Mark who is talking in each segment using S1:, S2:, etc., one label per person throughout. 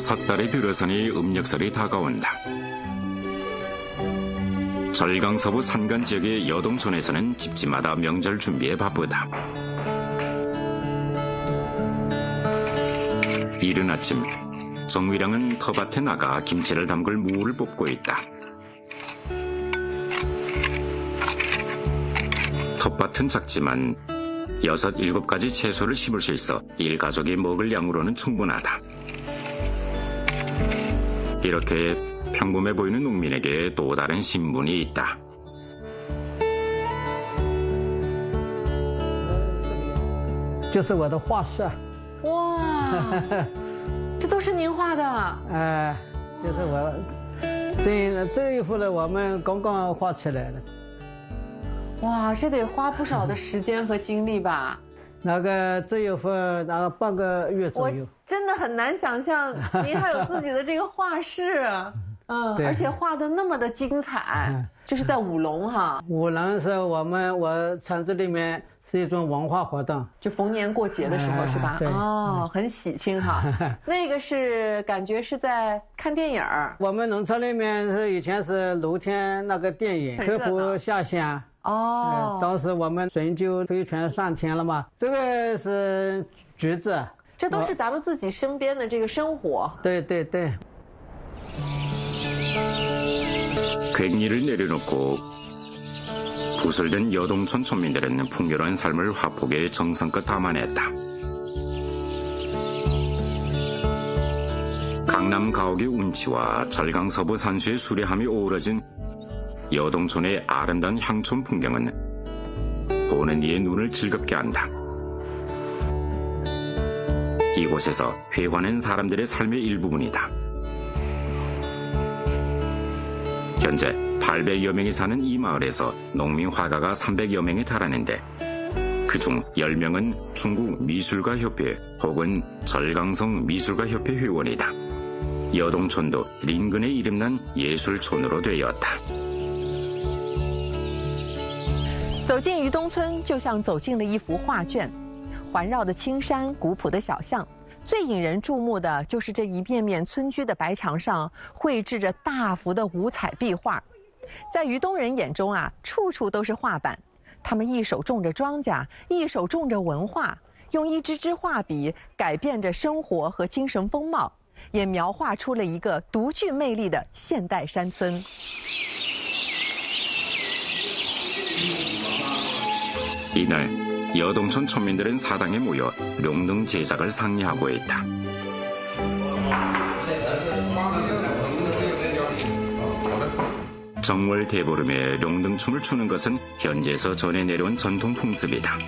S1: 섣달이 들어서니 음력설이 다가온다. 절강서부 산간 지역의 여동촌에서는 집집마다 명절 준비에 바쁘다. 이른 아침, 정위량은 텃밭에 나가 김치를 담글 무를 뽑고 있다. 텃밭은 작지만 6, 7가지 채소를 심을 수 있어 일가족이 먹을 양으로는 충분하다. 이렇게 평범해 보이는 농민에게 또 다른 신분이 있다.
S2: 这是我的画室。
S3: 哇，这都是您画的？
S2: 就是我这一幅呢，我们刚刚画起来的。
S3: 哇，这得花不少的时间和精力吧？
S2: 那个这一幅大概半个月左右。
S3: 我真的很难想象您还有自己的这个画室，而且画的那么的精彩。这是在舞龙哈？
S2: 舞龙是我村子里面是一种文化活动，
S3: 就逢年过节的时候是吧？
S2: 对，
S3: 哦，很喜庆哈。那个是感觉是在看电影。
S2: 我们农村里面是以前是露天那个电影，科普下乡。哦，当时我们神就飞船上天了嘛。这个是橘子，
S3: 这都是咱们自己身边的这个生活。
S2: 对对对。
S1: 괭이를 내려놓고 부설된 여동촌 촌민들은 풍요로운 삶을 화폭에 정성껏 담아냈다. 강남 가옥의 운치와 절강 서부 산수의 수려함이 어우러진 여동촌의 아름다운 향촌 풍경은 보는 이의 눈을 즐겁게 한다. 이곳에서 회화는 사람들의 삶의 일부분이다. 현재 800여 명이 사는 이 마을에서 농민 화가가 300여 명에 달하는데 그중 10명은 중국 미술가협회 혹은 절강성 미술가협회 회원이다. 여동촌도 린근에 이름난 예술촌으로 되었다.
S3: 走进于东村，就像走进了一幅画卷，环绕的青山、古朴的小巷。 最引人注目的就是这一面面村居的白墙上绘制着大幅的五彩壁画，在于东人眼中啊，处处都是画板。他们一手种着庄稼，一手种着文化，用一支支画笔改变着生活和精神风貌，也描画出了一个独具魅力的现代山村。
S1: 이날 여동촌 촌민들은 사당에 모여 룡등 제작을 상의하고 있다. 정월 대보름에 룡등춤을 추는 것은 현지에서 전해 내려온 전통 풍습이다.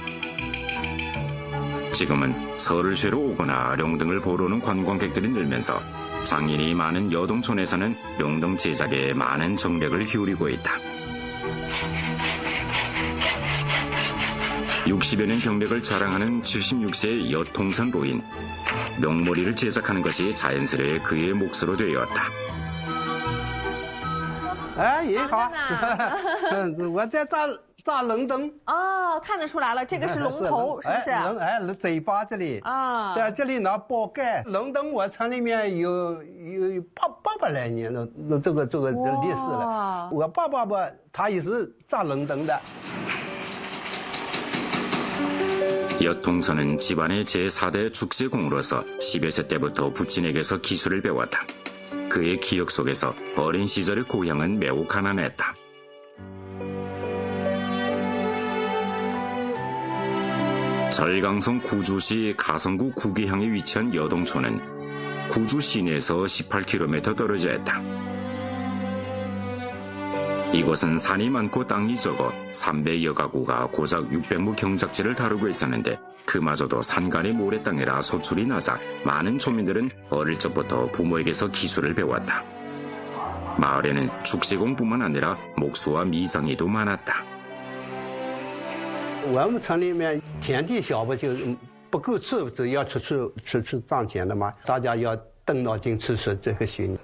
S1: 지금은 설을 쇠로 오거나 룡등을 보러 오는 관광객들이 늘면서 장인이 많은 여동촌에서는 룡등 제작에 많은 정력을 기울이고 있다. 60여 년 경력을 자랑하는 76세의 여통선 로인, 명머리를 제작하는 것이 자연스레 그의 몫으로 되었다.
S2: 哎，你好，我在炸龙灯。
S3: 哦，看得出来了，这个是龙头，是不是？
S2: 嘴巴这里啊，在这里拿包盖。龙灯我村里面有800来年的这个历史了。我爸爸吧，他也是炸龙灯的。
S1: 여통선은 집안의 제4대 죽세공으로서 10여 세 때부터 부친에게서 기술을 배웠다. 그의 기억 속에서 어린 시절의 고향은 매우 가난했다. 절강성 구주시 가성구 구기향에 위치한 여동촌은 구주 시내에서 18km 떨어져 있다. 이곳은 산이 많고 땅이 적어 300여 가구가 고작 600亩 경작지를 다루고 있었는데 그마저도 산간의 모래땅이라 소출이 나자 많은 촌민들은 어릴 적부터 부모에게서 기술을 배웠다. 마을에는 축세공뿐만 아니라 목수와 미장이도 많았다.
S2: 我们村里面田地小不就不够吃，只要出去赚钱的嘛，大家要动脑筋去实这个行。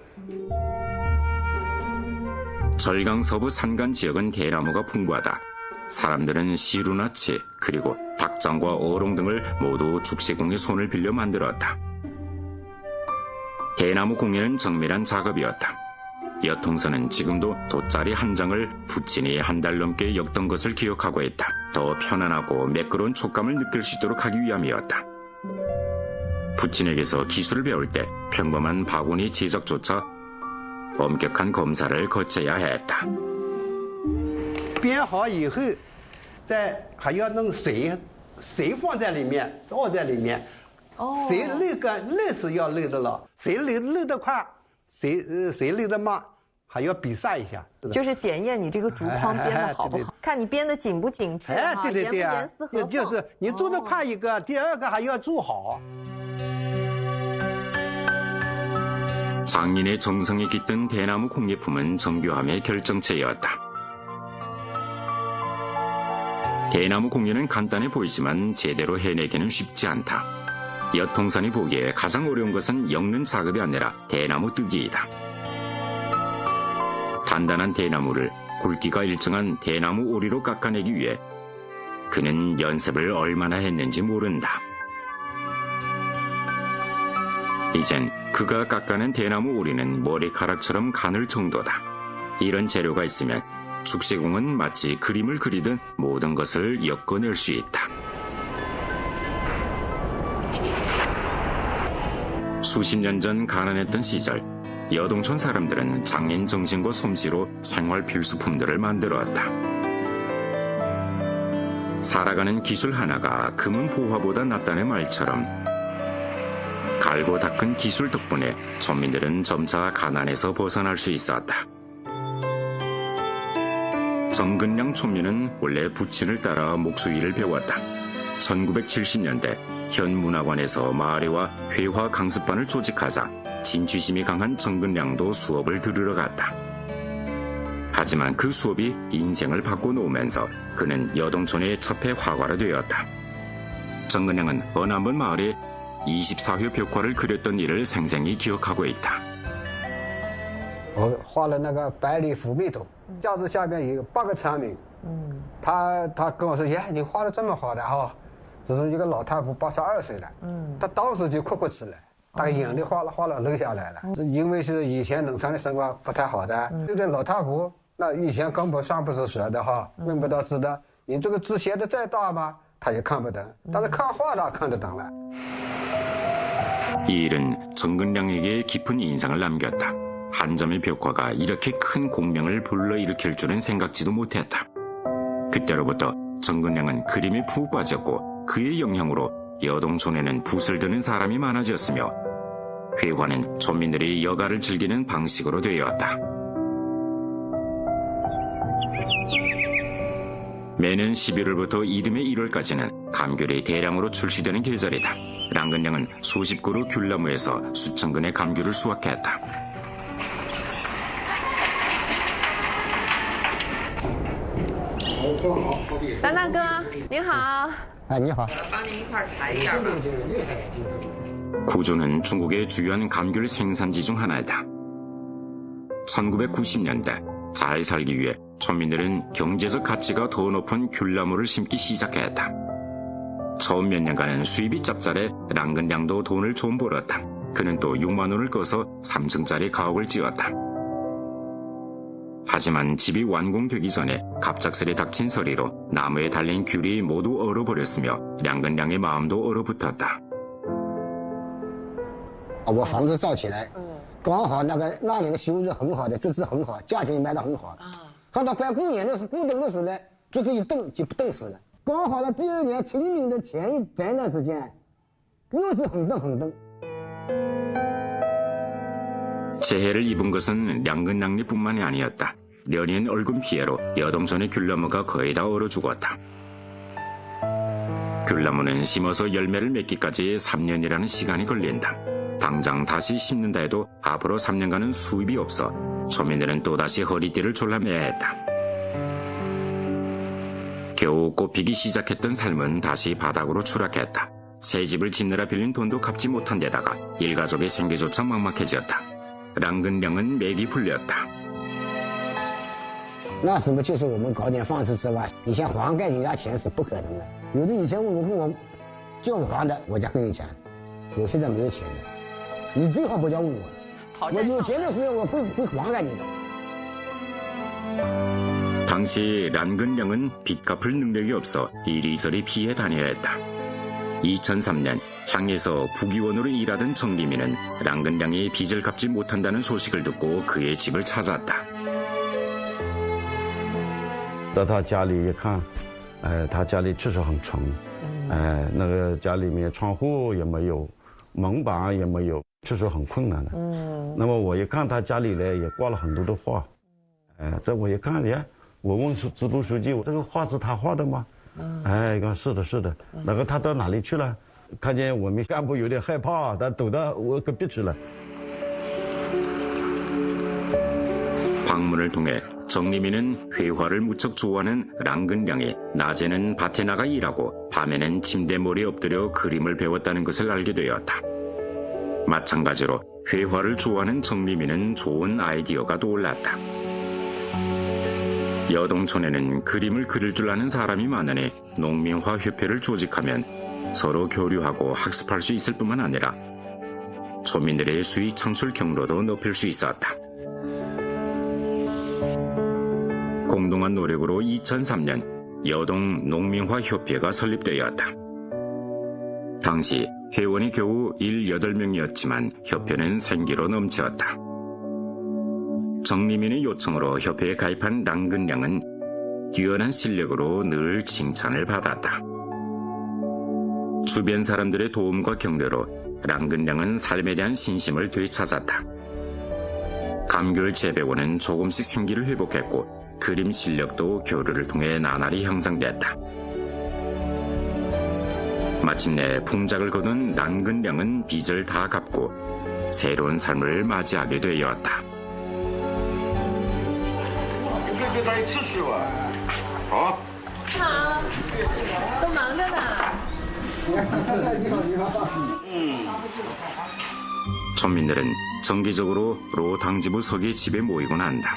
S1: 절강 서부 산간 지역은 대나무가 풍부하다. 사람들은 시루나 채 그리고 닭장과 어롱 등을 모두 죽세공의 손을 빌려 만들었다. 대나무 공예는 정밀한 작업이었다. 여통선은 지금도 돗자리 한 장을 부친이 한 달 넘게 엮던 것을 기억하고 있다. 더 편안하고 매끄러운 촉감을 느낄 수 있도록 하기 위함이었다. 부친에게서 기술을 배울 때 평범한 바구니 제작조차 엄격한 검사를 거쳐야 했다.
S2: 编好以后，再还要弄水放在里面，倒在里面。水漏是要漏的了，谁漏得快，谁漏得慢，还要比赛一下。
S3: 就是检验你这个竹筐编的好不好，看你编的紧不紧致，
S2: 对对对啊，
S3: 严丝合缝。
S2: 就是你做得快一个，第二个还要做好。
S1: 장인의 정성이 깃든 대나무 공예품은 정교함의 결정체였다. 대나무 공예는 간단해 보이지만 제대로 해내기는 쉽지 않다. 여통선이 보기에 가장 어려운 것은 엮는 작업이 아니라 대나무 뜨기이다. 단단한 대나무를 굵기가 일정한 대나무 오리로 깎아내기 위해 그는 연습을 얼마나 했는지 모른다. 이젠 그가 깎아낸 대나무 오리는 머리카락처럼 가늘 정도다. 이런 재료가 있으면 축제공은 마치 그림을 그리듯 모든 것을 엮어낼 수 있다. 수십 년 전 가난했던 시절, 여동촌 사람들은 장인 정신과 솜씨로 생활 필수품들을 만들어왔다. 살아가는 기술 하나가 금은 보화보다 낫다는 말처럼 갈고 닦은 기술 덕분에 촌민들은 점차 가난에서 벗어날 수 있었다. 정근량 촌민은 원래 부친을 따라 목수일을 배웠다. 1970년대 현 문화관에서 마을회와 회화 강습반을 조직하자 진취심이 강한 정근량도 수업을 들으러 갔다. 하지만 그 수업이 인생을 바꿔놓으면서 그는 여동촌의 첩회 화가로 되었다. 정근량은 어느 한 번 마을에 24회 벽화를 그렸던 일을 생생히 기억하고 있다.
S2: 我画了那个百里孚眉头，架子下面有8个产品。他跟我说：“耶，你画的这么好的哈！”只是一个老太婆82岁了。他当时就哭起来，他眼泪哗啦流下来了。是因为是以前农村的生活不太好的，这个老太婆那以前根本算不是蛇的哈，问不到字的。你这个字写的再大嘛，他也看不懂，但是看画他看得懂了。
S1: 이 일은 정근량에게 깊은 인상을 남겼다. 한 점의 벽화가 이렇게 큰 공명을 불러일으킬 줄은 생각지도 못했다. 그때로부터 정근량은 그림에 푹 빠졌고 그의 영향으로 여동촌에는 붓을 드는 사람이 많아졌으며 회화는 촌민들이 여가를 즐기는 방식으로 되었다. 매년 11월부터 이듬해 1월까지는 감귤이 대량으로 출시되는 계절이다. 랑근량은 수십 그루 귤나무에서 수천 근의 감귤을 수확했다.
S3: 丹哥，您好。
S2: 你好。
S3: 帮您一块裁一下吧。
S1: 구조는 중국의 주요한 감귤 생산지 중 하나이다. 1990년대 잘 살기 위해 촌민들은 경제적 가치가 더 높은 귤나무를 심기 시작했다. 처음 몇 년간은 수입이 짭짤해 랑근량도 돈을 좀 벌었다. 그는 또 6만 원을 꺼서 3층짜리 가옥을 지었다. 하지만 집이 완공되기 전에 갑작스레 닥친 서리로 나무에 달린 귤이 모두 얼어버렸으며 랑근량의 마음도 얼어붙었다.
S4: 我房子造起来，刚好那年的收入很好的，租子很好，价钱卖得很好。看到快过年的时候，过冬的时候呢，租子一冻就不冻死了。刚好呢，第二年清明的前一段时间，又是很冻。
S1: 재해를 입은 것은 량근량리뿐만이 아니었다. 연이은 얼굴 피해로 여동촌의 귤나무가 거의 다 얼어 죽었다. 귤나무는 심어서 열매를 맺기까지 3년이라는 시간이 걸린다. 당장 다시 심는다 해도 앞으로 3년간은 수입이 없어 초민들은 또다시 허리띠를 졸라매야 했다. 겨우 꽃피기 시작했던 삶은 다시 바닥으로 추락했다. 새 집을 짓느라 빌린 돈도 갚지 못한 데다가 일가족의 생계조차 막막해졌다. 랑근량은 맥이 풀렸다.
S4: 那时候就是我们搞点房子之外，以前还给人家钱是不可能的。有的以前我叫我还的，我家给你钱，我现在没有钱的。你最好不要问我。我
S3: 讨债
S4: 有钱的时候我会还给你的。
S1: 당시 란근량은 빚 갚을 능력이 없어 이리저리 피해 다녀야 했다. 2003년 향에서 부기원으로 일하던 정리민은 란근량이 빚을 갚지 못한다는 소식을 듣고 그의 집을 찾았다.
S5: 到他家里一看，他家里确实很穷，那个家里面窗户也没有，门板也没有，确实很困难的。那么我一看他家里呢也挂了很多的画，这我一看，我问支部书记，这个画是他画的吗？说是的，是的。那个他到哪里去了？看见我们干部有点害怕，他躲到我隔壁去了。
S1: 방문을 통해 정리민은 회화를 무척 좋아하는 랑근량이 낮에는 밭에 나가 일하고 밤에는 침대머리에 엎드려 그림을 배웠다는 것을 알게 되었다. 마찬가지로 회화를 좋아하는 정리민은 좋은 아이디어가 떠올랐다. 여동촌에는 그림을 그릴 줄 아는 사람이 많으니 농민화협회를 조직하면 서로 교류하고 학습할 수 있을 뿐만 아니라 초민들의 수익 창출 경로도 높일 수 있었다. 공동한 노력으로 2003년 여동 농민화협회가 설립되었다. 당시 회원이 겨우 18명이었지만 협회는 생기로 넘치었다. 정리민의 요청으로 협회에 가입한 랑근량은 뛰어난 실력으로 늘 칭찬을 받았다. 주변 사람들의 도움과 격려로 랑근량은 삶에 대한 신심을 되찾았다. 감귤 재배원은 조금씩 생기를 회복했고 그림 실력도 교류를 통해 나날이 향상됐다. 마침내 풍작을 거둔 랑근량은 빚을 다 갚고 새로운 삶을 맞이하게 되었다.
S5: 他一次去吧。好。
S3: 好，都忙着呢。
S1: 村民들은 정기적으로 로 당지부 서기 집에 모이곤 한다.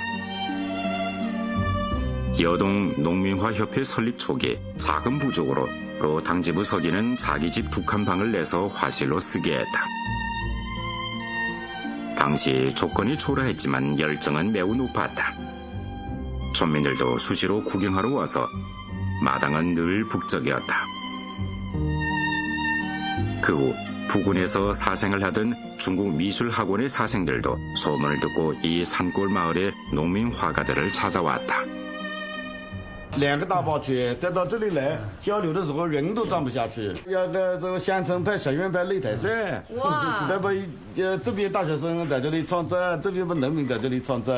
S1: 여동 농민화협회 설립 초기 작은 부족으로 로 당지부 서기는 자기 집 2칸 방을 내서 화실로 쓰게 했다. 당시 조건이 초라했지만 열정은 매우 높았다.村民들도 수시로 구경하러 와서 마당은 늘 북적이었다. 그 후 부근에서 사생을 하던 중국 미술학원의 사생들도 소문을 듣고 이 산골 마을의 농민 화가들을 찾아왔다.
S5: 2个大包区，再到这里来交流的时候，人都站不下去。要这个县城派、学院派擂台赛，哇！再把这边大学生在这里创作，这边把农民在这里创作，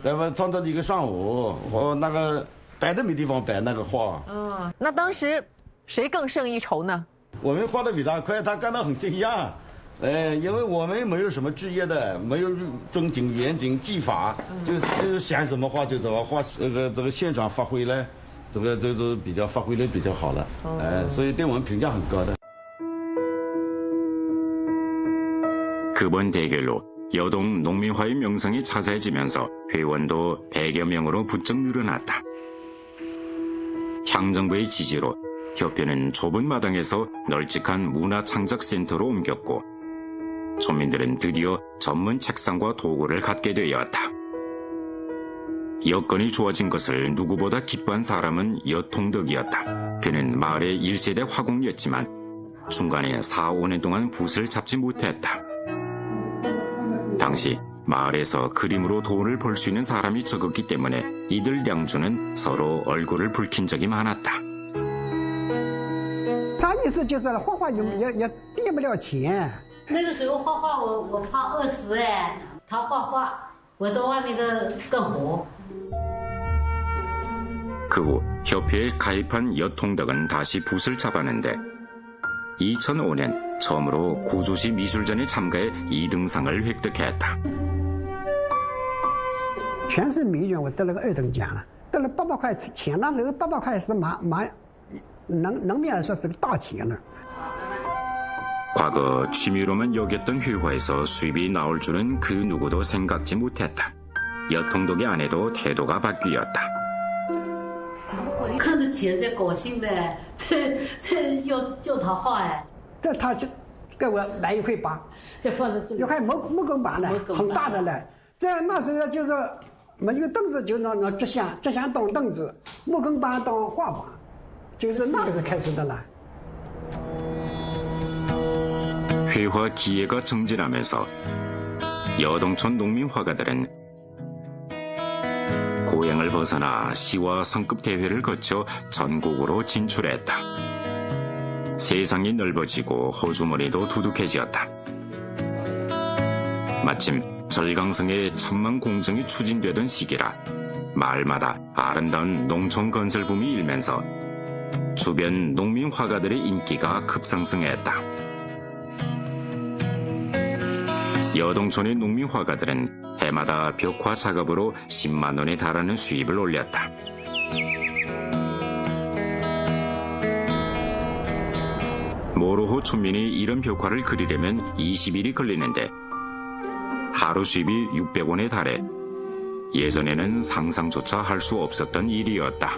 S5: 再把创作一个上午，我那个摆都没地方摆那个画。
S3: 那当时谁更胜一筹呢？
S5: 我们画的比他快，他感到很惊讶。因为我们没有什么职业的，没有正经严谨技法，就是想什么画就怎么画，这个现场发挥呢，这个比较发挥的比较好了，所以对我们评价很高的。
S1: 그번 대결로 여동 농민화의 명성이 자자해지면서 회원도 100여 명으로 부쩍 늘어났다. 향정부의 지지로 협회는 좁은 마당에서 널찍한 문화창작센터로 옮겼고村民들은 드디어 전문 책상과 도구를 갖게 되었다. 여건이 좋아진 것을 누구보다 기뻐한 사람은 여통덕이었다. 그는 마을의 1세대 화공이었지만 중간에 4, 5년 동안 붓을 잡지 못했다. 당시 마을에서 그림으로 돈을 벌 수 있는 사람이 적었기 때문에 이들 양주는 서로 얼굴을 붉힌 적이 많았다.
S6: 他意思就是画画也变不了钱。
S7: 那个时候画画我怕饿死哎，他画画我到外面干活。
S1: 그 후 협회에 가입한 여통덕은 다시 붓을 잡았는데 2005년 처음으로 구조시 미술전에 참가해 2등상을 획득했다.
S6: 全市美卷我得了个2等奖了，得了800块钱，那时候800块是能面来说是个大钱了。
S1: 과거 취미로만 여겼던 회화에서 수입이 나올 줄은 그 누구도 생각지 못했다. 여통덕의 아내도 태도가 바뀌었다.
S7: 看着钱在高兴的，这要叫他画哎。
S6: 这他就给我来一块板，
S7: 这放在这里
S6: 一块木工板呢，很大的嘞。在那时候就是没有凳子，就拿折箱当凳子，木工板当画板，就是那个是开始的了。
S1: 회화 기회가 정진하면서 여동촌 농민 화가들은 고향을 벗어나 시와 성급 대회를 거쳐 전국으로 진출했다. 세상이 넓어지고 호주머니도 두둑해지었다. 마침 절강성의 천만 공정이 추진되던 시기라 마을마다 아름다운 농촌 건설 붐이 일면서 주변 농민 화가들의 인기가 급상승했다. 여동촌의 농민 화가들은 해마다 벽화 작업으로 10만 원에 달하는 수입을 올렸다. 모로호 촌민이 이런 벽화를 그리려면 20일이 걸리는데 하루 수입이 600원에 달해 예전에는 상상조차 할 수 없었던 일이었다.